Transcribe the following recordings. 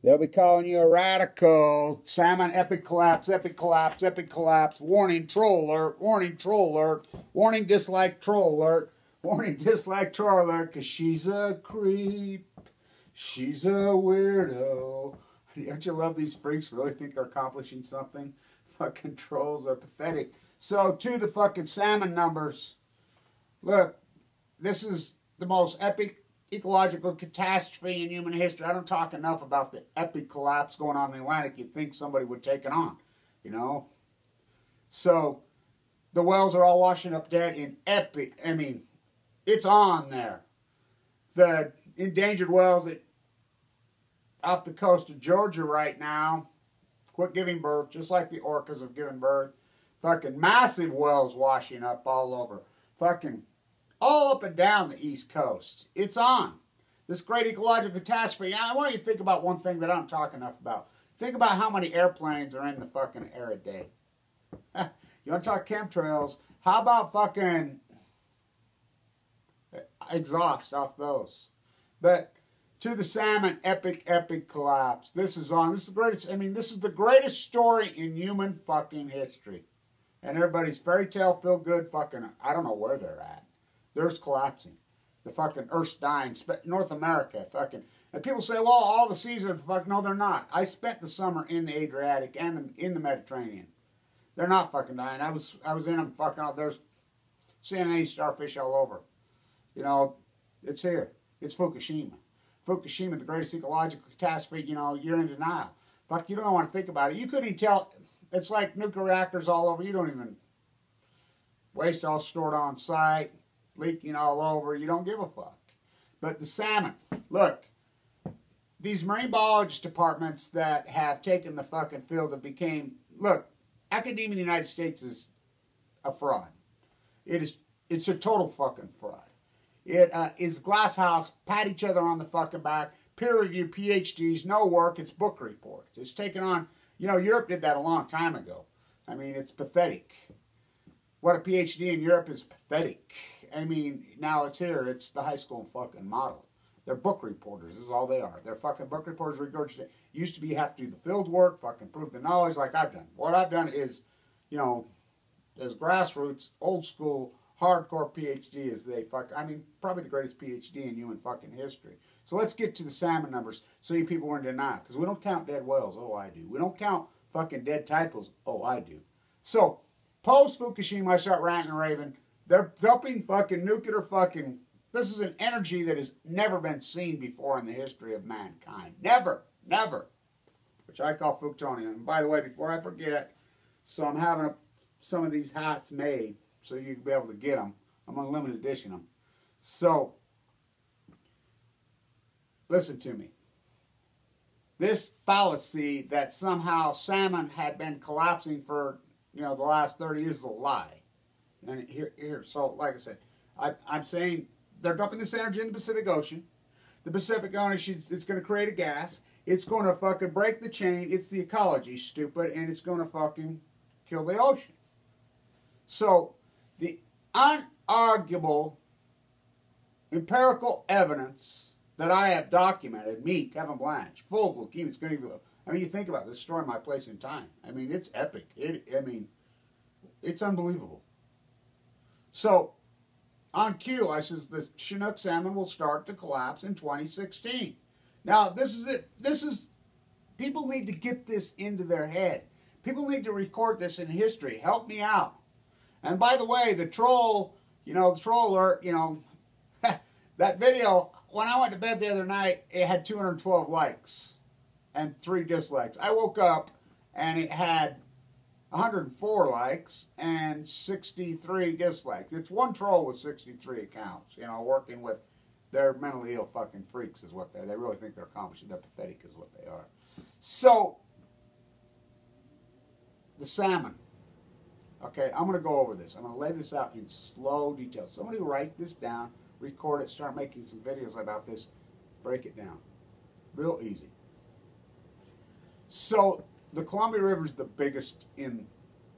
They'll be calling you a radical. Salmon, epic collapse, epic collapse, epic collapse. Warning, troll alert, warning, troll alert. Warning, dislike, troll alert. Warning, dislike, troll alert, because she's a creep. She's a weirdo. Don't you love these freaks really think they're accomplishing something? Fucking trolls are pathetic. So, to the fucking salmon numbers. Look, this is the most epic ecological catastrophe in human history. I don't talk enough about the epic collapse going on in the Atlantic. You'd think somebody would take it on, you know? So, the whales are all washing up dead in epic, I mean, it's on there. The endangered whales that off the coast of Georgia right now quit giving birth, just like the orcas have given birth. Fucking massive whales washing up all over. Fucking all up and down the East Coast. It's on. This great ecological catastrophe. Now, I want you to think about one thing that I don't talk enough about. Think about how many airplanes are in the fucking air a day. You want to talk chemtrails? How about fucking exhaust off those? But to the salmon, epic, epic collapse. This is on. This is the greatest. I mean, this is the greatest story in human fucking history. And everybody's fairy tale feel good fucking. I don't know where they're at. The Earth's collapsing. The fucking Earth's dying. North America, fucking. And people say, well, all the seas are the fuck. No, they're not. I spent the summer in the Adriatic and in the Mediterranean. They're not fucking dying. I was in them fucking out. There's CNA starfish all over. You know, it's here. It's Fukushima. Fukushima, the greatest ecological catastrophe. You know, you're in denial. Fuck, you don't want to think about it. You couldn't even tell. It's like nuclear reactors all over. You don't even. Waste all stored on site. Leaking all over, you don't give a fuck. But the salmon, look, these marine biology departments that have taken the fucking field that became, look, academia in the United States is a fraud. It's a total fucking fraud. It is glasshouse, pat each other on the fucking back, peer review PhDs, no work, it's book reports. It's taken on, you know, Europe did that a long time ago. I mean, it's pathetic. What a PhD in Europe is pathetic. I mean, now it's here. It's the high school fucking model. They're book reporters. This is all they are. They're fucking book reporters regurgitate. Used to be you have to do the field work, fucking prove the knowledge like I've done. What I've done is, you know, as grassroots, old school, hardcore PhD as they fuck. I mean, probably the greatest PhD in human fucking history. So let's get to the salmon numbers so you people are in denial. Because we don't count dead whales. Oh, I do. We don't count fucking dead tadpoles. Oh, I do. So, post-Fukushima, I start ranting and raving. They're dumping fucking nuclear fucking... This is an energy that has never been seen before in the history of mankind. Never. Never. Which I call Fuktonian. And by the way, before I forget, so I'm having some of these hats made so you can be able to get them. I'm on limited edition them. So, listen to me. This fallacy that somehow salmon had been collapsing for, you know, the last 30 years is a lie. And here, so like I said, I'm saying they're dumping this energy in the Pacific Ocean. The Pacific Ocean, it's going to create a gas. It's going to fucking break the chain. It's the ecology, stupid, and it's going to fucking kill the ocean. So, the unarguable empirical evidence that I have documented, me, Kevin Blanch, full of leukemia, it's going to be, I mean, you think about this, destroying my place in time. I mean, it's epic. I mean, it's unbelievable. So, on cue, I says the Chinook salmon will start to collapse in 2016. Now, this is it. This is, people need to get this into their head. People need to record this in history. Help me out. And by the way, the troll, you know, the troll alert, you know, that video, when I went to bed the other night, it had 212 likes and 3 dislikes. I woke up and it had 104 likes and 63 dislikes. It's one troll with 63 accounts, you know, working with their mentally ill fucking freaks is what they're. They really think they're accomplishing. They're pathetic is what they are. So, the salmon. Okay, I'm going to go over this. I'm going to lay this out in slow detail. Somebody write this down, record it, start making some videos about this, break it down. Real easy. So, the Columbia River is the biggest in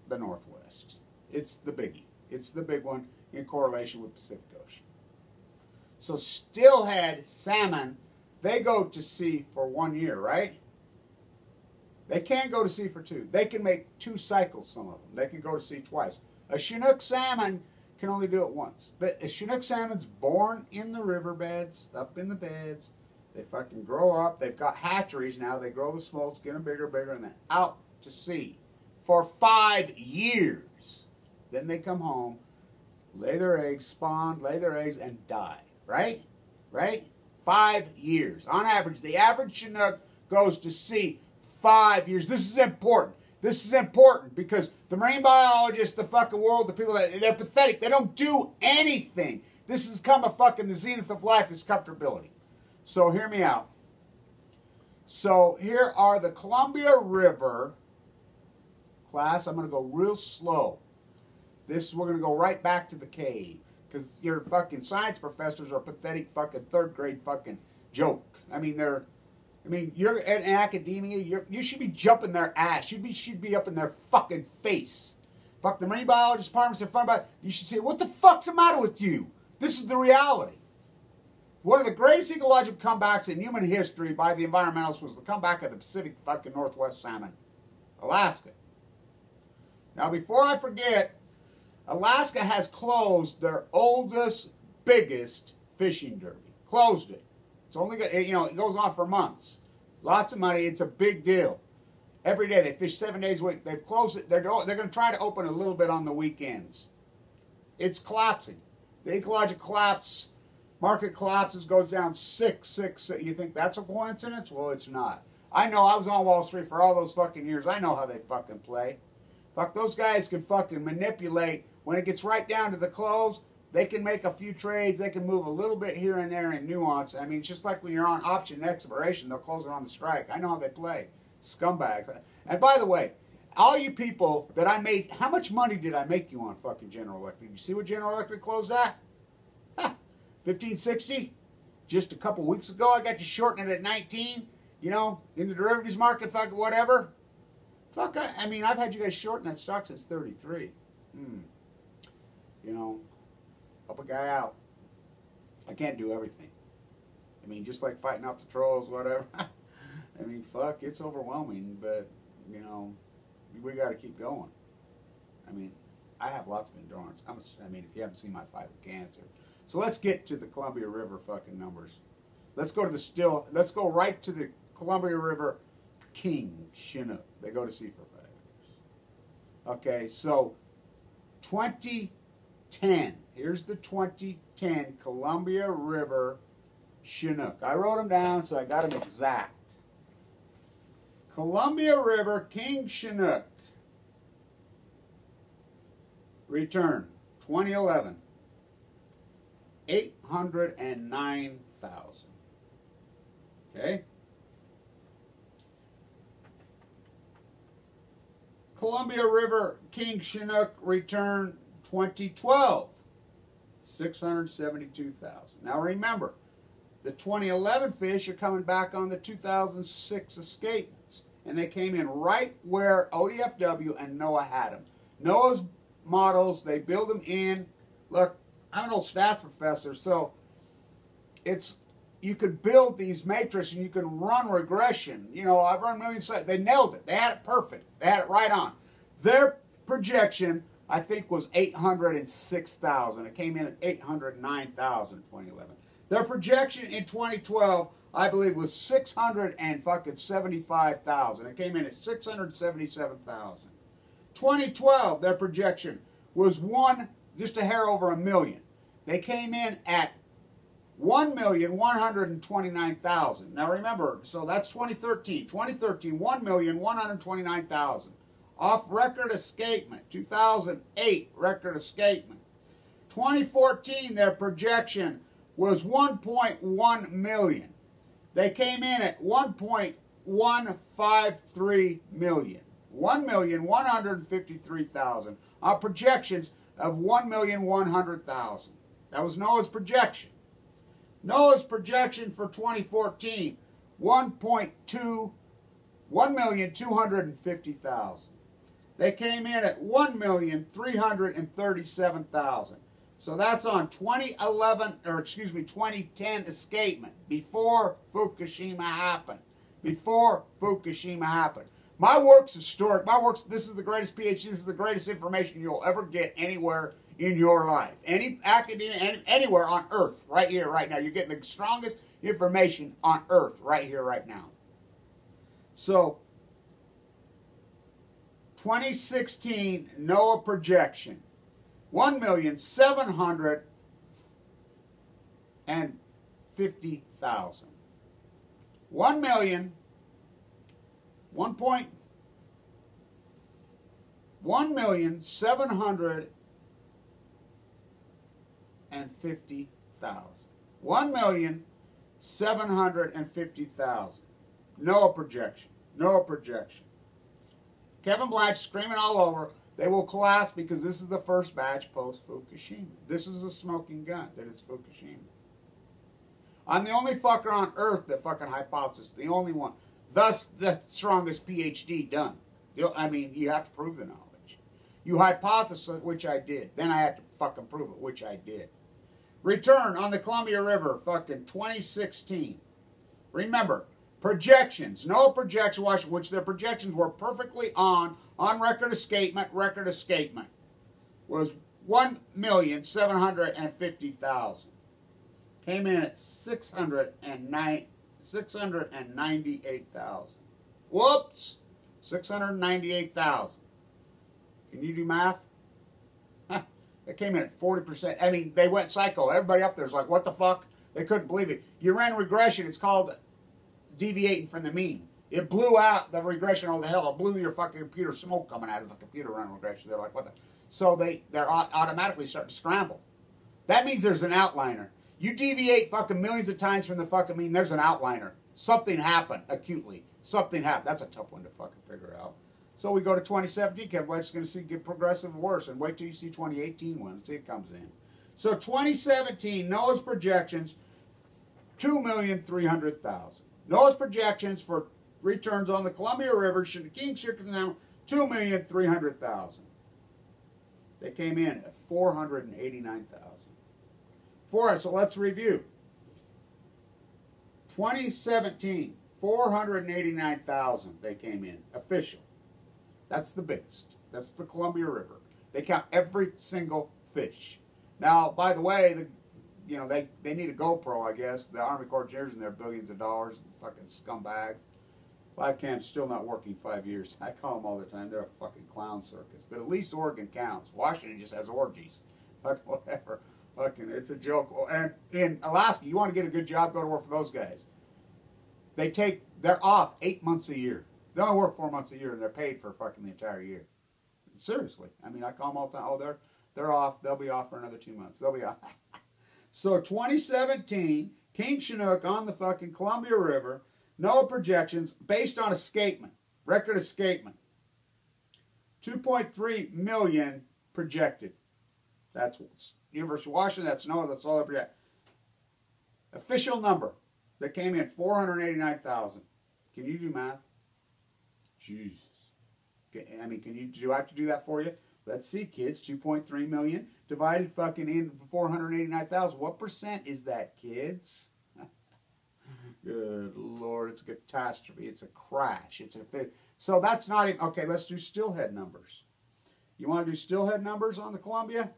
the Northwest. It's the biggie. It's the big one in correlation with the Pacific Ocean. So steelhead salmon, they go to sea for 1 year, right? They can go to sea for 2. They can make 2 cycles, some of them. They can go to sea twice. A Chinook salmon can only do it once. But a Chinook salmon's born in the riverbeds, up in the beds. They fucking grow up. They've got hatcheries now. They grow the smolts, get them bigger, bigger, and then out to sea for 5 years. Then they come home, lay their eggs, spawn, lay their eggs, and die. Right? Right? 5 years. On average, the average Chinook goes to sea 5 years. This is important. This is important because the marine biologists, the fucking world, the people, they're pathetic. They don't do anything. This has come a fucking, the zenith of life is comfortability. So hear me out. So here are the Columbia River class. I'm going to go real slow. We're going to go right back to the cave. Because your fucking science professors are pathetic fucking 3rd grade fucking joke. I mean, you're in academia, you should be jumping their ass. You should be up in their fucking face. Fuck, the marine biologist departments are fun, but you should say, what the fuck's the matter with you? This is the reality. One of the greatest ecological comebacks in human history by the environmentalists was the comeback of the Pacific fucking Northwest salmon, Alaska. Now, before I forget, Alaska has closed their oldest, biggest fishing derby. Closed it. It's only got, it goes on for months. Lots of money. It's a big deal. Every day they fish 7 days a week. They've closed it. They're going to try to open a little bit on the weekends. It's collapsing. The ecological collapse, market collapses, goes down 6. You think that's a coincidence? Well, it's not. I know. I was on Wall Street for all those fucking years. I know how they fucking play. Fuck, those guys can fucking manipulate. When it gets right down to the close, they can make a few trades. They can move a little bit here and there in nuance. I mean, it's just like when you're on option expiration, they'll close it on the strike. I know how they play. Scumbags. And by the way, all you people that I made, how much money did I make you on fucking General Electric? You see what General Electric closed at? $15.60? Just a couple weeks ago, I got you shorting it at 19. In the derivatives market, fucking whatever. Fuck, I mean, I've had you guys shorting that stock since 33. Help a guy out. I can't do everything. I mean, just like fighting off the trolls, whatever. I mean, fuck, it's overwhelming, but, we got to keep going. I mean, I have lots of endurance. I mean, if you haven't seen my fight with cancer. So let's get to the Columbia River fucking numbers. Let's go right to the Columbia River King Chinook. They go to sea for 5 years. Okay, so 2010. Here's the 2010 Columbia River Chinook. I wrote them down, so I got them exact. Columbia River King Chinook. Return 2011. 809,000. Okay? Columbia River King Chinook return 2012. 672,000. Now remember, the 2011 fish are coming back on the 2006 escapements. And they came in right where ODFW and NOAA had them. NOAA's models, they build them in. Look, I'm an old stats professor, so you could build these matrices and you can run regression. I've run millions. They nailed it. They had it perfect. They had it right on. Their projection, I think, was 806,000. It came in at 809,000 in 2011. Their projection in 2012, I believe, was 675,000. It came in at 677,000. 2012, their projection was just a hair over a million. They came in at 1,129,000. Now remember, so that's 2013. 2013, 1,129,000. Off record escapement. 2008 record escapement. 2014, their projection was 1.1 million. They came in at 1.153 million. 1,153,000. Our projections of 1,100,000. That was NOAA's projection. NOAA's projection for 2014, 1,250,000. They came in at 1,337,000. So that's on 2010 escapement, before Fukushima happened. Before Fukushima happened. My work's historic. My work's, this is the greatest PhD. This is the greatest information you'll ever get anywhere in your life. Any academia, anywhere on Earth, right here, right now. You're getting the strongest information on Earth right here, right now. So, 2016 NOAA projection, 1,750,000. 1,750,000. 1,750,000. NOAA projection. NOAA projection. Kevin Blanch screaming all over. They will collapse because this is the first batch post-Fukushima. This is a smoking gun that it's Fukushima. I'm the only fucker on Earth that fucking hypothesis. The only one. Thus, the strongest PhD done. I mean, you have to prove the knowledge. You hypothesis, which I did. Then I had to fucking prove it, which I did. Return on the Columbia River, fucking 2016. Remember, projections, no projection, which their projections were perfectly on record escapement, was 1,750,000. Came in at 698,000. Whoops, 698,000. Can you do math? It came in at 40%. I mean, they went psycho. Everybody up there was like, what the fuck? They couldn't believe it. You ran regression. It's called deviating from the mean. It blew out the regression all the hell. It blew your fucking computer, smoke coming out of the computer running regression. They're like, what the? So they're automatically starting to scramble. That means there's an outliner. You deviate fucking millions of times from the fucking mean, there's an outliner. Something happened acutely. Something happened. That's a tough one to fucking figure out. So we go to 2017. Kevin Blanch is going to see get progressive worse. And wait till you see 2018 one. See it comes in. So 2017, NOAA's projections, 2,300,000. NOAA's projections for returns on the Columbia River, King Canal, 2,300,000. They came in at 489,000. So let's review. 2017, 489,000 they came in, official. That's the biggest. That's the Columbia River. They count every single fish. Now, by the way, they need a GoPro, I guess. The Army Corps of Engineers and their billions of dollars, fucking scumbags. Live cam's still not working 5 years. I call them all the time. They're a fucking clown circus. But at least Oregon counts. Washington just has orgies. Fuck whatever. Fucking, it's a joke. And in Alaska, you want to get a good job, go to work for those guys. They're off 8 months a year. They only work 4 months a year, and they're paid for fucking the entire year. Seriously. I mean, I call them all the time. Oh, they're off. They'll be off for another 2 months. They'll be off. So 2017, King Chinook on the fucking Columbia River, NOAA projections based on escapement, record escapement. 2.3 million projected. That's University of Washington. That's NOAA. That's all they project. Official number that came in 489,000. Can you do math? Jesus. I mean, do I have to do that for you? Let's see, kids. 2.3 million divided fucking in 489,000. What percent is that, kids? Good Lord, it's a catastrophe. It's a crash. So that's not even, okay, let's do stillhead numbers. You want to do stillhead numbers on the Columbia?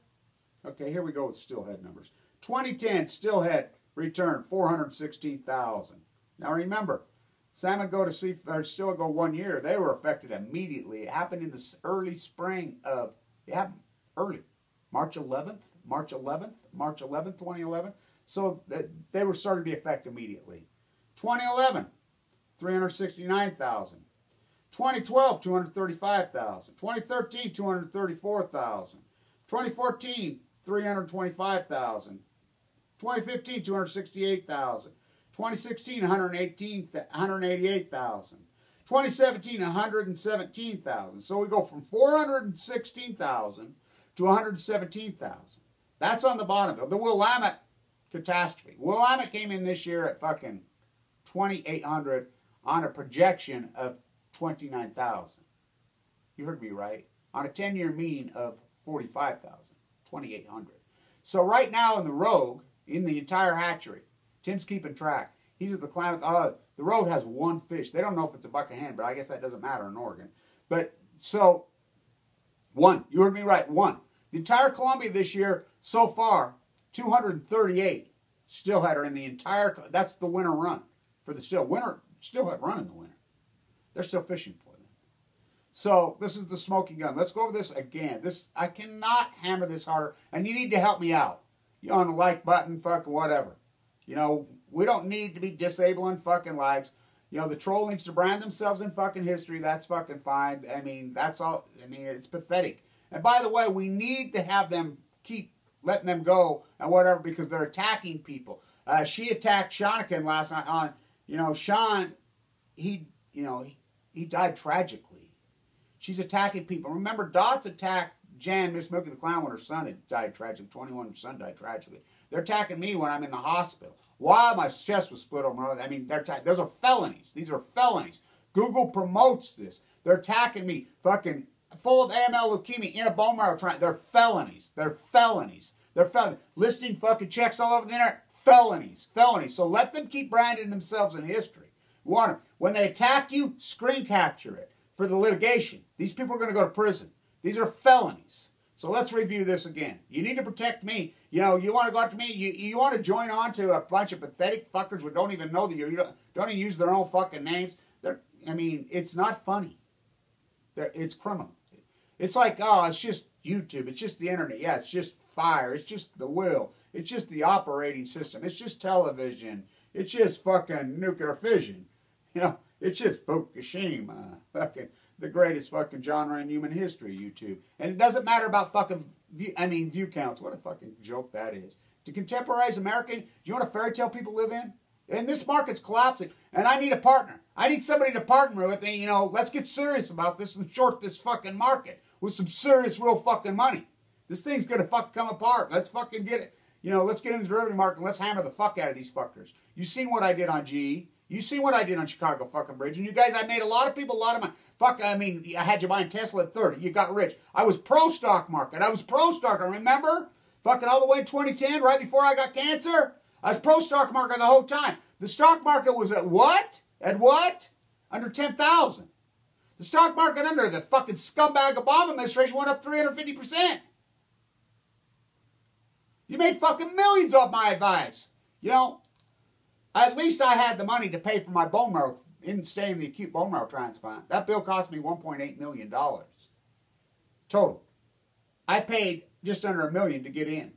Okay, here we go with stillhead numbers. 2010 stillhead return 416,000. Now remember, salmon go to sea, or still go 1 year. They were affected immediately. It happened in the early spring of, it happened early, March 11th, 2011. So they were starting to be affected immediately. 2011, 369,000. 2012, 235,000. 2013, 234,000. 2014, 325,000. 2015, 268,000. 2016, 188,000. 2017, 117,000. So we go from 416,000 to 117,000. That's on the bottom of the Willamette catastrophe. Willamette came in this year at fucking 2,800 on a projection of 29,000. You heard me right. On a 10-year mean of 45,000, 2,800. So right now in the Rogue, in the entire hatchery, Tim's keeping track. He's at the Klamath. The road has one fish. They don't know if it's a buck or hen, but I guess that doesn't matter in Oregon. But so, one. You heard me right. One. The entire Columbia this year, so far, 238 steelhead are in the entire. That's the winter run for the steelhead run in the winter. They're still fishing for them. So this is the smoking gun. Let's go over this again. I cannot hammer this harder, and you need to help me out. You know, on the like button, fucking whatever. You know, we don't need to be disabling fucking likes. You know, the troll needs to brand themselves in fucking history. That's fucking fine. I mean, that's all. I mean, it's pathetic. And by the way, we need to have them keep letting them go and whatever because they're attacking people. She attacked Shonikin last night on, you know, Sean, he died tragically. She's attacking people. Remember, Dots attacked Jan, Miss Milky the Clown, when her son had died tragically. 21 son died tragically. They're attacking me when I'm in the hospital. While my chest was split open. I mean, those are felonies. These are felonies. Google promotes this. They're attacking me fucking full of AML leukemia in a bone marrow transplant. They're felonies. They're felonies. They're felonies. Listing fucking checks all over the internet. Felonies. Felonies. So let them keep branding themselves in history. When they attack you, screen capture it for the litigation. These people are going to go to prison. These are felonies. So let's review this again. You need to protect me. You know, you want to go after me. You want to join on to a bunch of pathetic fuckers who don't even know that you don't even use their own fucking names. I mean, it's not funny. It's criminal. It's like, oh, it's just YouTube. It's just the internet. Yeah, it's just fire. It's just the will. It's just the operating system. It's just television. It's just fucking nuclear fission. You know, it's just Fukushima. Fucking the greatest fucking genre in human history, YouTube. And it doesn't matter about fucking, view counts. What a fucking joke that is. To contemporize American, do you know what a fairy tale people live in? And this market's collapsing. And I need a partner. I need somebody to partner with me. You know, let's get serious about this and short this fucking market with some serious, real fucking money. This thing's going to fucking come apart. Let's fucking get it. You know, let's get into the derivative market and let's hammer the fuck out of these fuckers. You seen what I did on GE. You seen what I did on Chicago fucking Bridge. And you guys, I made a lot of people a lot of money. Fuck, I mean, I had you buying Tesla at 30. You got rich. I was pro-stock market. I was pro-stock. Remember? Fucking all the way in 2010, right before I got cancer. I was pro-stock market the whole time. The stock market was at what? At what? Under 10,000. The stock market under the fucking scumbag Obama administration went up 350%. You made fucking millions off my advice. You know, at least I had the money to pay for my bone marrow, stay in the acute bone marrow transplant. That bill cost me $1.8 million. Total. I paid just under $1 million to get in.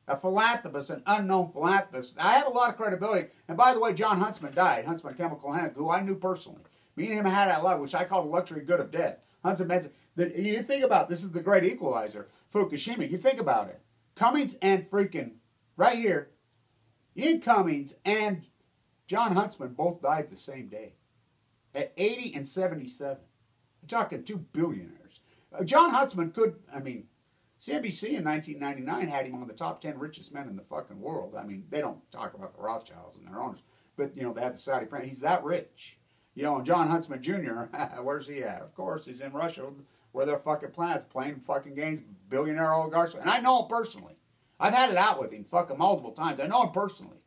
A philanthropist, an unknown philanthropist. I have a lot of credibility. And by the way, John Huntsman died. Huntsman Chemical Hank, who I knew personally. Me and him had that love, which I call the luxury good of death. Huntsman, you think about this is the great equalizer. Fukushima, you think about it. Cummings and freaking, right here, Ian Cummings and John Huntsman both died the same day. At 80 and 77. We're talking two billionaires. John Huntsman could, CNBC in 1999 had him on the top 10 richest men in the fucking world. I mean, they don't talk about the Rothschilds and their owners, but, you know, they had the Saudi prince. He's that rich. You know, and John Huntsman Jr., where's he at? Of course, he's in Russia, where their fucking plants, playing fucking games, billionaire oligarchs. And I know him personally. I've had it out with him fucking multiple times. I know him personally.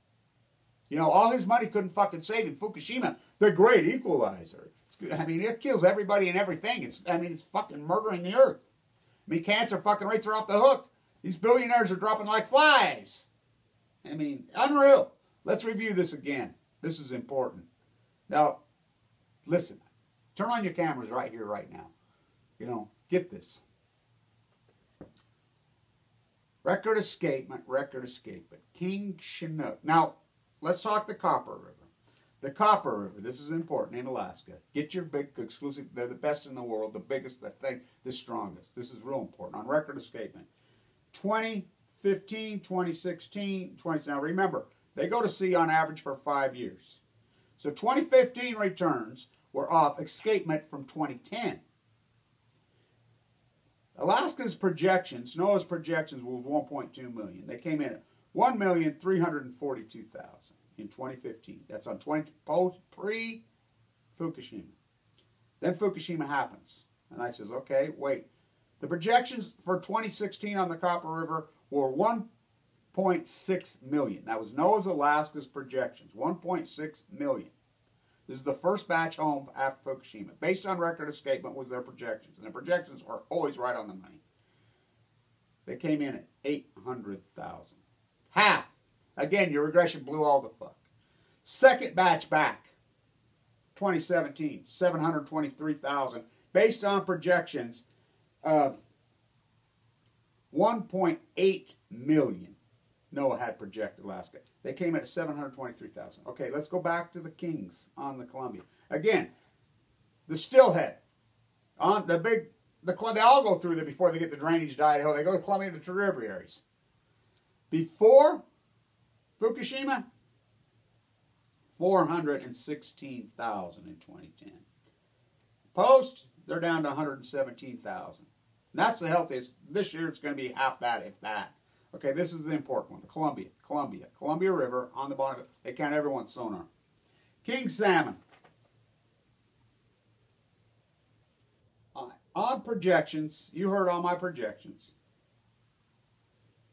You know, all his money couldn't fucking save him. Fukushima, the great equalizer. It kills everybody and everything. It's fucking murdering the earth. Cancer fucking rates are off the hook. These billionaires are dropping like flies. Unreal. Let's review this again. This is important. Now, listen. Turn on your cameras right here, right now. You know, get this. Record escapement. King Chinook. Now, let's talk the Copper River. The Copper River, this is important in Alaska. Get your big exclusive, they're the best in the world, the biggest, the strongest. This is real important. On record escapement. 2015, 2016, now remember, they go to sea on average for 5 years. So 2015 returns were off escapement from 2010. Alaska's projections, NOAA's projections was 1.2 million. They came in at 1,342,000 in 2015. That's on pre-Fukushima. Then Fukushima happens. And I says, okay, wait. The projections for 2016 on the Copper River were 1.6 million. That was NOAA's Alaska's projections, 1.6 million. This is the first batch home after Fukushima. Based on record escapement was their projections. And the projections are always right on the money. They came in at 800,000. Half. Again, your regression blew all the fuck. Second batch back, 2017, 723,000. Based on projections of 1.8 million. NOAA had projected Alaska. They came in at 723,000. Okay, let's go back to the Kings on the Columbia. Again, the Stillhead. On the big, they all go through there before they get the drainage to Idaho. They go to Columbia, the tributaries. Before Fukushima, 416,000 in 2010. Post, they're down to 117,000. And that's the healthiest. This year it's going to be half that, if that. Okay, this is the important one. The Columbia River on the bottom. They count everyone's sonar. King salmon. On projections, you heard all my projections.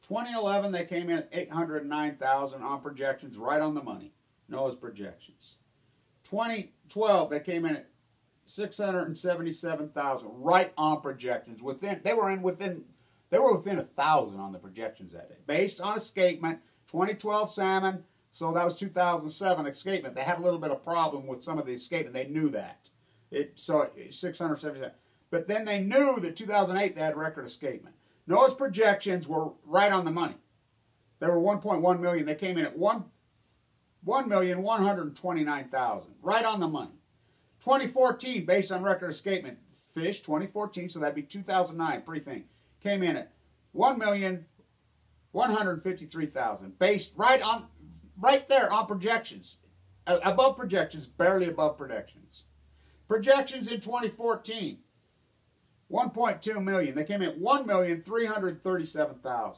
2011, they came in at 809,000 on projections, right on the money. NOAA's projections. 2012, they came in at 677,000, right on projections. They were within 1,000 on the projections that day. Based on escapement, 2012 salmon, so that was 2007 escapement. They had a little bit of problem with some of the escapement. They knew that. So 677. But then they knew that 2008 they had record escapement. NOAA's projections were right on the money. They were 1.1 million. They came in at 1,129,000. Right on the money. 2014, based on record escapement, fish, 2014, so that'd be 2009 pre-thing, came in at 1,153,000. Based right there on projections. Above projections, barely above projections. Projections in 2014. 1.2 million. They came in at 1,337,000.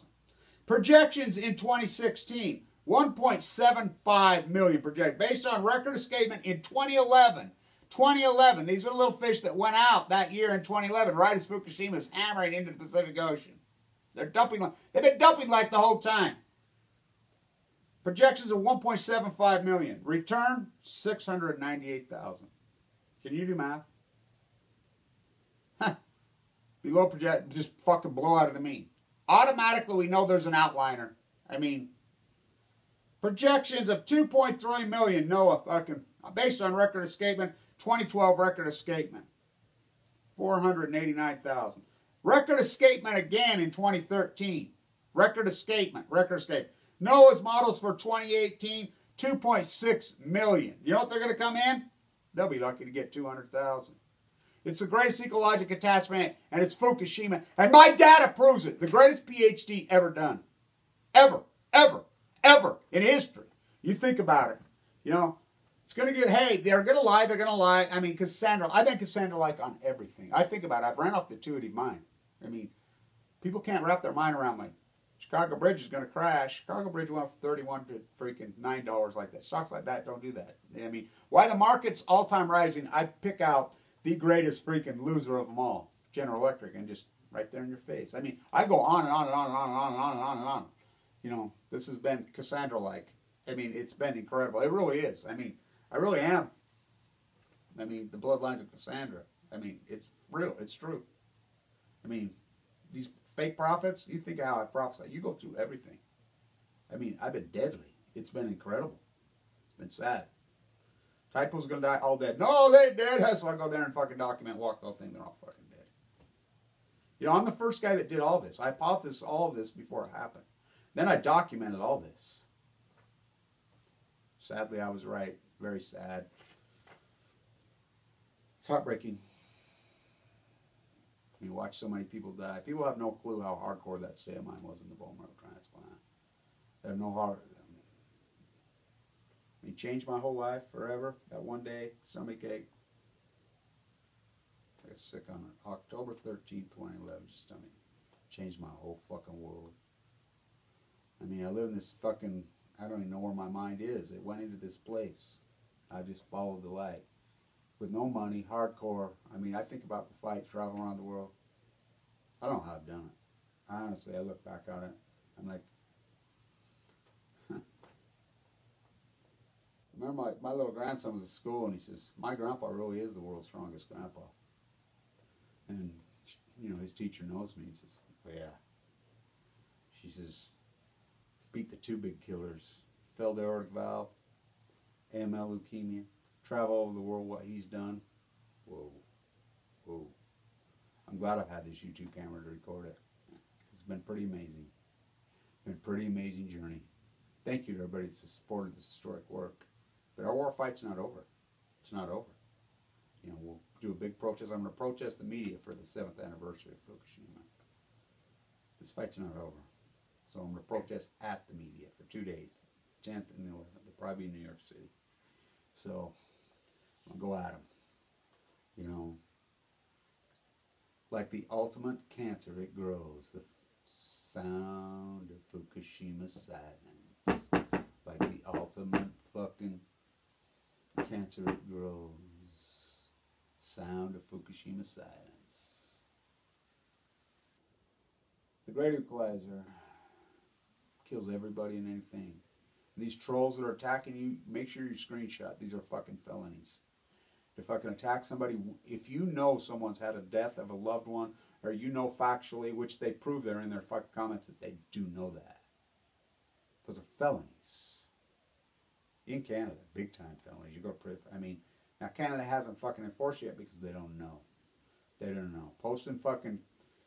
Projections in 2016, 1.75 million projected. Based on record escapement in 2011. 2011, these are little fish that went out that year in 2011, right as Fukushima is hammering into the Pacific Ocean. They've been dumping like the whole time. Projections of 1.75 million. Return, 698,000. Can you do math? Below project, just fucking blow out of the mean. Automatically, we know there's an outliner. I mean, projections of 2.3 million NOAA fucking, based on record escapement, 2012 record escapement, 489,000. Record escapement again in 2013. Record escapement. NOAA's models for 2018, 2.6 million. You know what they're going to come in? They'll be lucky to get 200,000. It's the greatest ecological catastrophe, and it's Fukushima. And my data proves it. The greatest PhD ever done. Ever in history. You think about it. You know, it's going to get, hey, they're going to lie. I mean, Cassandra, I've been Cassandra-like on everything. I think about it. I've ran off the intuitive mind. I mean, people can't wrap their mind around, like, Chicago Bridge is going to crash. Chicago Bridge went from 31 to freaking $9 like that. Stocks like that don't do that. I mean, why the market's all-time rising, I pick out the greatest freaking loser of them all, General Electric, and just right there in your face. I mean, I go on and on and on and on and on and on and on and on. You know, this has been Cassandra-like. I mean, it's been incredible. It really is. I mean, I really am. I mean, the bloodlines of Cassandra. I mean, it's real. It's true. I mean, these fake prophets, you think how I prophesy. You go through everything. I mean, I've been deadly. It's been incredible. It's been sad. Typo's going to die, all dead. No, they dead. So I go there and fucking document, walk the whole thing. They're all fucking dead. You know, I'm the first guy that did all this. I hypothesized all of this before it happened. Then I documented all this. Sadly, I was right. Very sad. It's heartbreaking. You watch so many people die. People have no clue how hardcore that state of mind was in the bone marrow transplant. They have no heart. I mean, changed my whole life forever. That one day, stomachache. I got sick on October 13th, 2011. Stomach changed my whole fucking world. I mean, I live in this fucking, I don't even know where my mind is. It went into this place. I just followed the light. With no money, hardcore. I mean, I think about the fight, traveling around the world. I don't know how I've done it. Honestly, I look back on it. I'm like, I remember my little grandson was at school, and he says, my grandpa really is the world's strongest grandpa. And, you know, his teacher knows me. He says, oh, yeah. She says, beat the two big killers. Failed aortic valve, AML leukemia, travel over the world, what he's done. Whoa. Whoa. I'm glad I've had this YouTube camera to record it. It's been pretty amazing. Been a pretty amazing journey. Thank you to everybody that's supported this historic work. But our war fight's not over. It's not over. You know, we'll do a big protest. I'm going to protest the media for the 7th anniversary of Fukushima. This fight's not over. So I'm going to protest at the media for 2 days. 10th and the 11th. They'll probably be in New York City. So I'll go at them. You know, like the ultimate cancer, it grows. The sound of Fukushima silence. Like the ultimate fucking cancer, it grows. Sound of Fukushima silence. The Great Equalizer kills everybody and anything. And these trolls that are attacking you, make sure you screenshot. These are fucking felonies. To fucking attack somebody, if you know someone's had a death of a loved one, or you know factually, which they prove there in their fucking comments that they do know that. Those are felonies. In Canada, big time felonies. You go to prison. I mean, now Canada hasn't fucking enforced yet because they don't know. They don't know. Posting fucking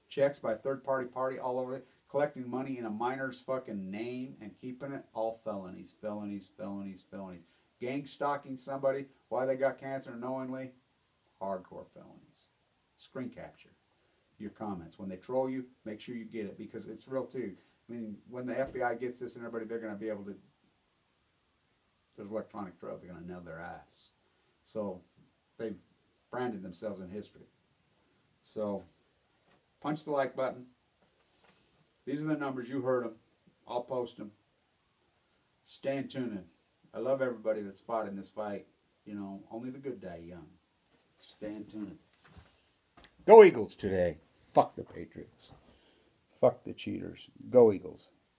checks by third party all over it, collecting money in a minor's fucking name and keeping it, all felonies, felonies, felonies, felonies. Gang stalking somebody, why they got cancer knowingly, hardcore felonies. Screen capture your comments. When they troll you, make sure you get it, because it's real too. I mean, when the FBI gets this and everybody, they're going to be able to, there's electronic trails, they're going to nail their ass. So they've branded themselves in history. So punch the like button. These are the numbers. You heard them. I'll post them. Stay tuned. I love everybody that's fought in this fight. You know, only the good die young. Stay tuned. Go Eagles today. Fuck the Patriots. Fuck the cheaters. Go Eagles.